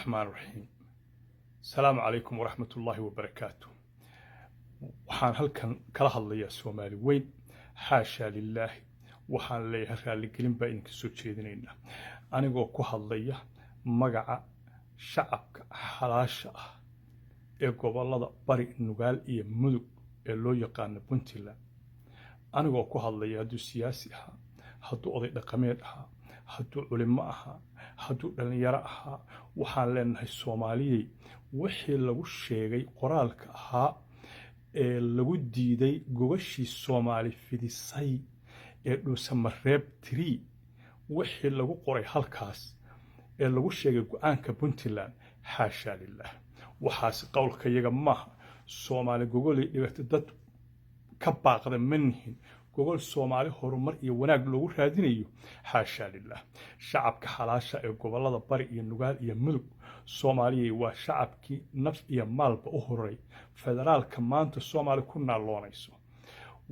الرحمن الرحيم السلام عليكم ورحمة الله وبركاته waxaan halkan kala hadlayaa Soomaali weyn xaasha lillaah waxaan leeyahay raali gelin baa idinka soo jeedinaynaa anigoo ku hadlaya magaca shacabka xalaasha ah ee gobolada Bari Nugaal iyo Mudug ee loo yaqaan Puntland anigoo ku hadlaya hadduu siyaasi ahaa hadduu oday dhaqameed ahaa hadduu culimo ahaa hadduu dhalinyaro ahaa waxaan leenahay Soomaaliyey wixii lagu sheegay qoraalka ahaa ee lagu diiday gogashii Soomaali fidisay ee Dhuusamareeb 3 wixii lagu qoray halkaas ee lagu sheegay go'aanka Puntland xaasha lillaah waxaas qowlka iyaga maaha Soomaali gogolay dhigtay dad ka baaqda manihin gogol Soomaali horumar iyo wanaag loogu raadinayo xaasha lillaah shacabka xalaasha ee gobolada Bari iyo Nugaal iyo Mudug Soomaaliye waa shacabkii naf iyo maalba u horay federaalka maanta Soomaali ku naaloonayso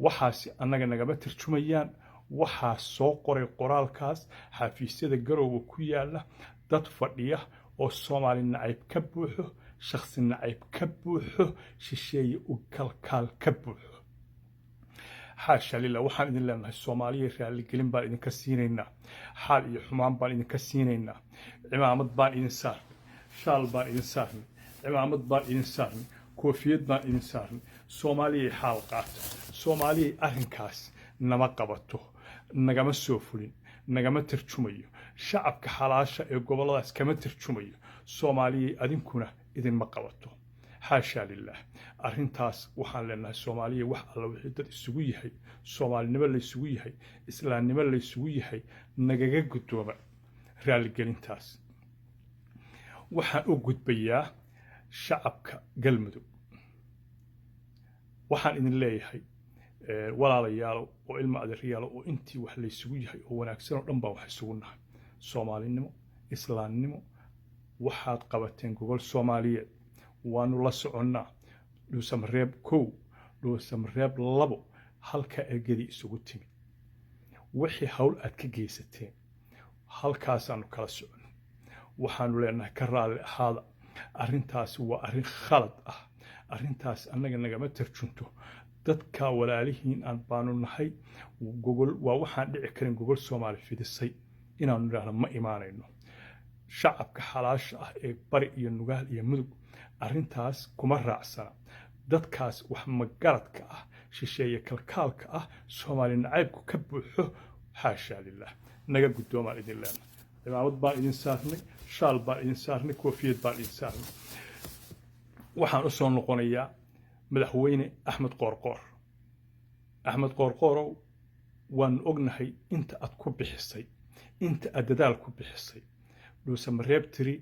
waxaas annaga nagama tarjumayaan waxaa soo qoray qoraalkaas xafiisyada Garowe ku yaala dad fadhiya oo Soomaali nacayb ka buuxo shakhsi nacayb ka buuxo shisheeye u kalkaal ka buuxo xaasha lillaah waxaan idin leenahay Soomaaliye raali gelin baan idinka siinaynaa xaal iyo xumaan baan idinka siinaynaa cimaamad baan idin saarnay shaal baan idin saarnay cimaamad baan idin saarnay koofiyad baan idin saarnay Soomaaliye xaal qaata Soomaaliye arrinkaas nama qabato nagama soo fulin nagama tarjumayo shacabka xalaasha ee goboladaas kama tarjumayo Soomaaliye adinkuna idinma qabato xaasha lillaah arrintaas waxaan leenahay Soomaaliye wax alla wixii dad isugu yahay Soomaalinimo la isugu yahay islaamnimo la isugu yahay nagaga gudooba raali gelintaas waxaan u gudbayaa shacabka Galmudug waxaan idin leeyahay walaalayaal oo ilma adeeryaal oo intii wax la isugu yahay oo wanaagsan oo dhan baa wax isugu nahay Soomaalinimo islaamnimo waxaad qabateen gogol Soomaaliyeed waanu la soconnaa Dhuusamareeb 1 Dhuusamareeb 2 halka ergadi isugu timi wixii hawl aad ka geysateen halkaasaanu kala socon waxaanu leenahay ka raali ahaada arrintaas waa arrin khalad ah arrintaas annaga nagama tarjunto dadka walaalihiin aan baanu nahay gogol waa waxaan dhici karin gogol Soomaali fidisay inaanu niraahno ma imaanayno shacabka xalaasha ah ee Bari iyo Nugaal iyo Mudug arrintaas kuma raacsana dadkaas wax magaradka ah shisheeye kalkaalka ah Soomaali nacaybku ka buuxo xaasha lillaah naga gudoomaan idin leenahay cimaamad baan idin saarnay shaal baan idin saarnay koofiyad baan idin saarnay waxaan u soo noqonayaa madaxweyne Axmed Qoorqoorow waan ognahay inta aad ku bixisay inta aad dadaal ku bixisay Dhuusamareeb 3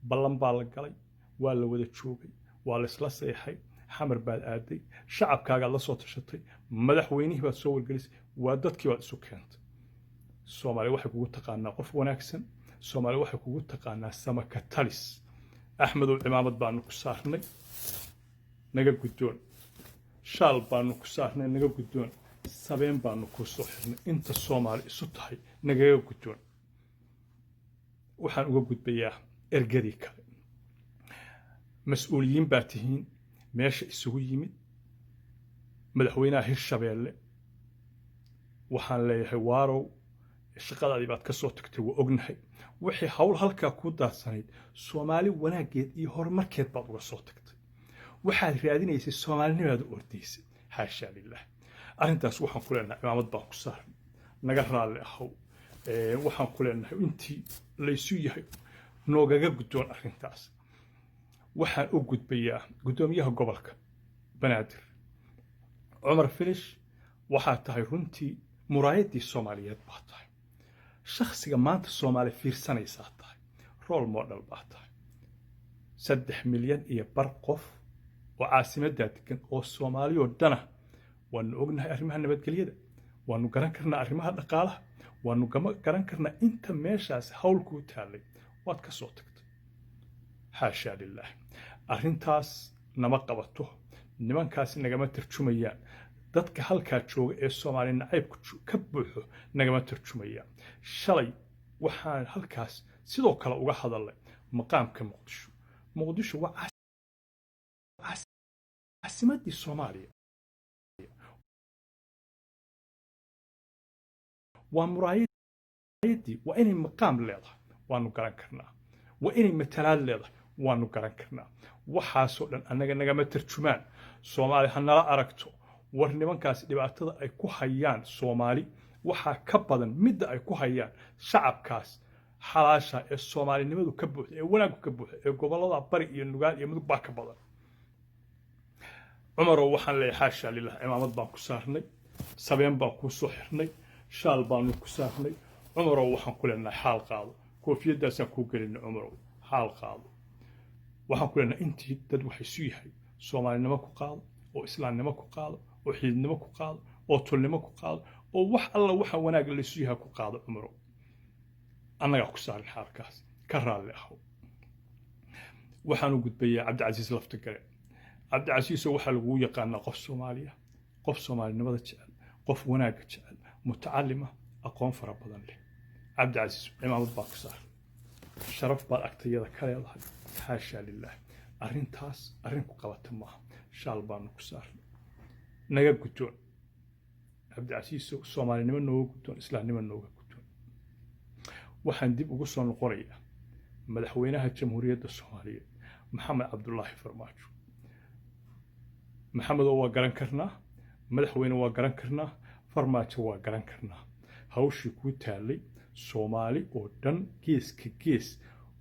ballan baa la galay waa la wada joogay waa la isla seexay xamar baad aaday shacabkaaga la soo tashatay madaxweynihii baad soo wargelisay waa dadkii baad isu keentay Soomaali waxay kugu taqaanaa qof wanaagsan Soomaali waxay kugu taqaanaa samaka talis axmedow cimaamad baanu ku saarnay naga gudoon shaal baanu ku saarnay naga gudoon sabeen baanu ku soo xirnay inta Soomaali isu tahay naga gudoon waxaan uga gudbayaa ergadii kale mas'uuliyiin baa tihiin meesha isugu yimid madaxweynaha Hirshabeelle waxaan leeyahay waarow shaqadaadii baad ka soo tagtay waa ognahay wixii hawl halkaa ku daadsanayd Soomaali wanaageed iyo horumarkeed baad uga soo tagtay waxaad raadinaysay Soomaalinimaada ordaysay xaasha lillaah arrintaas waxaan ku leenahay cimaamad baan ku saarnay naga raali ahow waxaan ku leenahay intii la isu yahay noogaga gudoon arrintaas waxaan u gudbayaa gudoomiyaha gobolka Banaadir Cumar Filish waxaa tahay runtii muraayadii Soomaaliyeed baa tahay shakhsiga maanta Soomaali fiirsanaysaa tahay role model baa tahay 3 milyan iyo bar qof oo caasimadda degan oo Soomaali oo dhan waanu ognahay arrimaha nabadgelyada waanu garan karnaa arrimaha dhaqaalaha waanu garan karnaa inta meeshaas hawl ku taalay waad ka soo tagtay xaasha lillaah arrintaas nama qabato nimankaas nagama tarjumayaan dadka halkaa jooga ee Soomaali nacaybku ka buuxo nagama tarjumayaan shalay waxaan halkaas sidoo kale uga hadalay maqaamka muqdisho muqdisho waa caasimadii soomaaliya waa muraayadii waa inay maqaam leedahay waanu garan karnaa waa inay matalaad leedahay waanu garan karnaa waxaasoo dhan annaga nagama tarjumaan soomaali ha nala aragto war nimankaas dhibaatada ay ku hayaan soomaali waxaa ka badan midda ay ku hayaan shacabkaas xalaasha ee soomaalinimadu ka buuxda ee wanaaggu ka buuxda ee gobollada bari iyo nugaal iyo mudug baa ka badan cumarow waxaan leeyahay xaasha lilah cimaamad baan ku saarnay sabeen baan kuu soo xirnay shaal baanu ku saarnay cumarow waxaan ku leenahay xaal qaado koofiyadaasaan kuu gelinay cumarow xaal qaado waxaan ku leenahay intii dad waxay isu yahay soomaalinimo ku qaado oo islaamnimo ku qaado oo xiidnimo ku qaado oo tulnimo ku qaado oo wax alla waxa wanaag la isu yahay ku qaado cumarow annagaa ku saarin xaalkaas ka raalli ahow waxaanu gudbayaa cabdicasiis laftigare cabdicasiiso waxaa lagu yaqaanaa qof soomaaliya qof soomaalinimada jecel qof wanaagga jecel mutacalima aqoon fara badan leh cabdicasiis cimaamad baa ku saaran sharaf baad agtayada ka leedahay xaashaa lilah arrintaas arrin ku qabata maaha shaal baanu ku saarnay naga guddoon cabdicasiiso soomaalinimo nooga guddoon islaamnimo nooga guddoon waxaan dib ugu soo noqonayaa madaxweynaha jamhuuriyadda soomaaliyeed maxamed cabdulaahi farmaajo maxamedoo waa garan karnaa madaxweyne waa garan karnaa farmaajo waa garan karnaa hawshii kuu taallay soomaali oo dhan geeska gees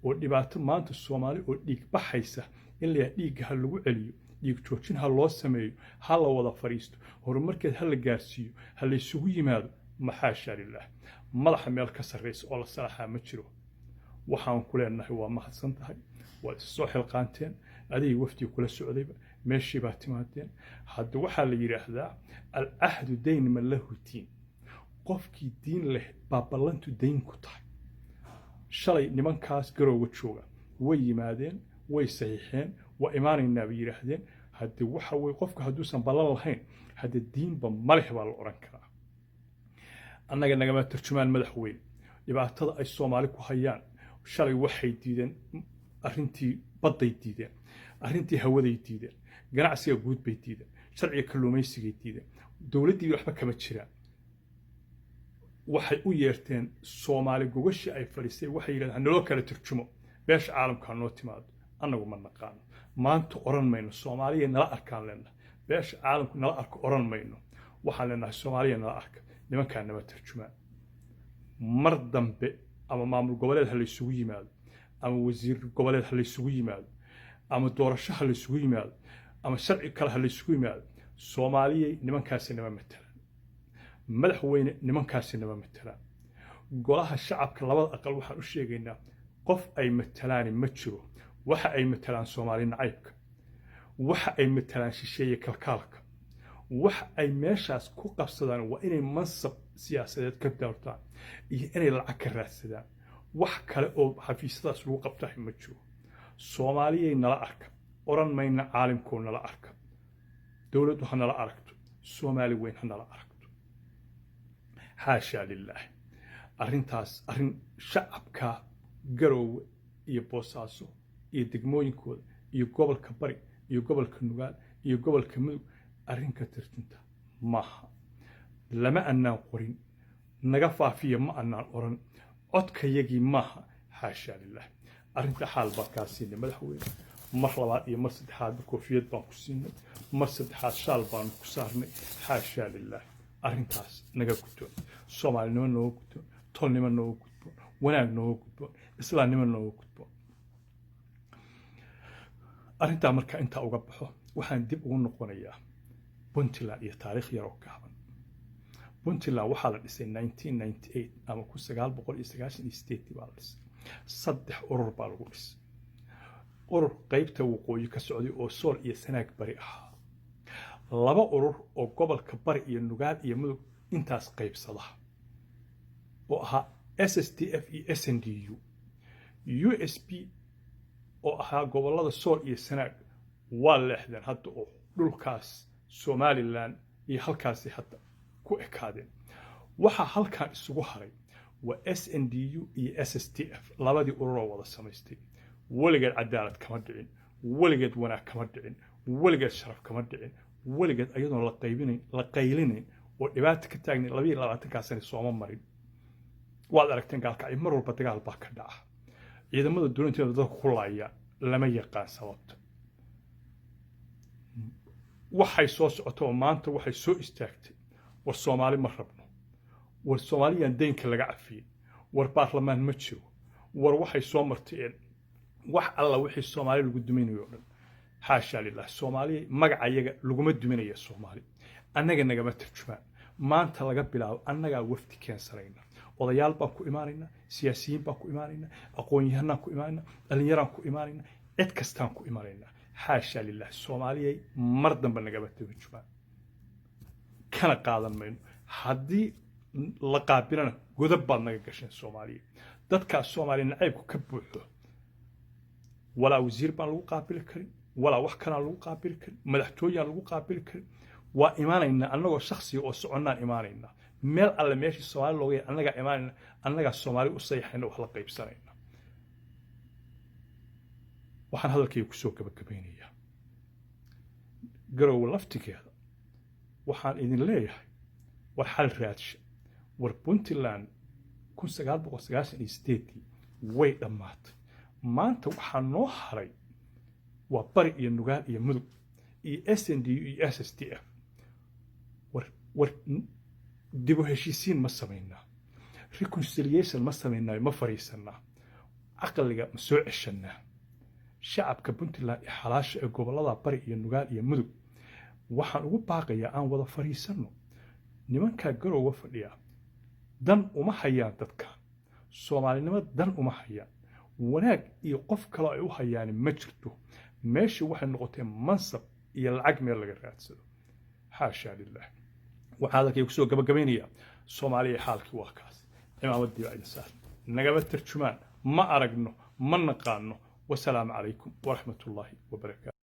oo dhibaato maanta soomaali oo dhiig baxaysa in layaha dhiigga ha lagu celiyo dhiig joojin ha loo sameeyo ha la wada fadhiisto horumarkeed ha la gaarsiiyo ha laysugu yimaado maxaasha lilah madaxa meel ka sarraysa oo la salaxaa ma jiro waxaan ku leenahay waa mahadsan tahay waad is soo xilqaanteen adigii wafdii kula socdayba meeshii baa timaadeen hadda waxaa la yidhaahdaa alcahdu dayn man lahu diin qofkii diin leh baa ballantu dayn ku tahay shalay nimankaas garowga jooga way yimaadeen way saxiixeen waa imaanaynaa bay yidhaahdeen haddii waxa weye qofka hadduusan ballan lahayn hadda diinba maleh baa la odhan karaa annaga nagama tarjumaan madaxweyne dhibaatada ay soomaali ku hayaan shalay waxay diideen arrintii badday diideen arrintii hawaday diideen ganacsiga guud bay diideen sharciga kalluumaysigay diideen dowladdii waxba kama jiraan waxay u yeerteen soomaali gogashii ay fadhiisay waxay yidhahdeen naloo kala tarjumo beesha caalamkaa noo timaado annagu ma naqaano maanta oran mayno soomaaliya nala arkaan leenahay beesha caalamku nala arko oran mayno waxaan leenahay soomaaliya nala arka nimankaa nama tarjumaan mar dambe ama maamul goboleed ha laysugu yimaado ama wasiir goboleed ha laysugu yimaado ama doorasho ha laysugu yimaado ama sharci kale ha laysugu yimaado soomaaliyay nimankaasi nama matalaan madaxweyne nimankaasi nama matalaan golaha shacabka labada aqal waxaan u sheegaynaa qof ay matalaani ma jiro waxa ay matalaan soomaali nacaybka waxa ay matalaan shisheeye kalkaalka waxa ay meeshaas ku qabsadaan waa inay mansab siyaasadeed ka doortaan iyo inay lacag ka raadsadaan wax kale oo xafiisyadaas lagu qabtahay ma jiro soomaaliyay nala arka oran mayna caalimkoo nala arka dowladdu ha nala aragto soomaali weyn ha nala aragto xaashaa lilaahi arrintaas arrin shacabka garoowe iyo boosaaso iyo degmooyinkooda iyo gobolka bari iyo gobolka nugaal iyo gobolka mudug arrin ka tarjunta maaha lama annaan qorin naga faafiya ma annaan oran codkayagii maaha xaashaa lilah arrinta xaal baan kaa siinay madaxweyne mar labaad iyo mar saddexaadba koofiyad baan ku siinay mar saddexaad shaal baanu ku saarnay xaashaa lilah arrintaas naga gudboon soomaalinimo nooga gudboon tolnimo nooga gudboon wanaag nooga gudboon islaamnimo nooga gudboon arrintaa markaa intaa uga baxo waxaan dib ugu noqonayaa puntland iyo taariikh yar oo gaaban puntland waxaa la dhisay 1998 ama 1998 baa la dhisay 3 urur baa lagu dhisay urur qaybta waqooyi ka socday oo sool iyo sanaag bari ahaa 2 urur oo gobolka bari iyo nugaal iyo mudug intaas qaybsada oo ahaa SSDF iyo SNDU USP oo ahaa gobolada sool iyo sanaag waa leexdeen hadda oo dhulkaas Somaliland iyo halkaasi hadda ku ekaadeen waxa halkan isugu haray waa SNDU iyo SSDF labadii urur oo wada samaystay weligeed cadaalad kama dhicin weligeed wanaag kama dhicin weligeed sharaf kama dhicin weligeed ayadoon la qaylinayn oo dhibaato ka taagnayn 22 sano sooma marin waad aragteen gaalkacyo mar walba dagaal baa ka dhaca ciidamada dowladda dadka ku laaya lama yaqaan sababta waxay soo socoto maanta waxay soo istaagtay war Soomaali ma rabno war Soomaaliyan deynka laga cafiyay war baarlamaan ma jiro war waxay soo marteen wax alla wixii Soomaali lagu duminayo dhan haasha lillah Soomaali magacayaga laguma duminayo Soomaali annaga nagama tarjumaan maanta laga bilaabo annaga wafti keensanayna odayaal baan ku imaanayna siyaasiyiin baan ku imaanayna aqoon-yahanaan ku imaanayna dhalinyaraan ku imaanayna cid kastaan ku imaanayna haasha lillah Soomaaliya mar dambe nagama tarjumaan kana qaadan mayno haddii la qaabilana godab baad naga gashay Soomaaliya dadka Soomaali nacaybku ka buuxo walaa wasiir baan lagu qaabili karin walaa wax kana lagu qaabili karin madaxtooyaan lagu qaabili karin waa imaanayna annagoo shakhsi oo soconaan imaanayna meel alle meeshii Soomaali looga annaga imaanayna annaga Soomaali u sayaxayna wax la qaybsanayna waxaan hadalkayga ku soo gabagabeynayaa garow laftigeeda waxaan idin leeyahay war xal raadsha war Puntland 1998 way dhamaatay maanta waxaa noo haray waa bari iyo nugaal iyo mudug iyo SND iyo SSDF war dib u heshiisiin ma samaynaa reconciliation ma samaynaa ma fariisanaa aqliga ma soo ceshanaa shacabka Puntland ee xalaasha ee gobolada bari iyo nugaal iyo mudug waxaan ugu baaqayaa aan wada fariisano nimanka garowga fadhiya dan uma hayaan dadka Soomaalinimo dan uma hayaan wanaag iyo qof kale ay u hayaan ma jirto meesha waxay noqotay mansab iyo lacag meel laga raadsado haasha lillah waxaad ku soo gabagabeynaya Soomaaliya xaalkii waa kaas imaamadii ay saar nagaba tarjumaan ma aragno ma naqaano wassalaamu calaykum wa rahmatullaahi wa barakaatuh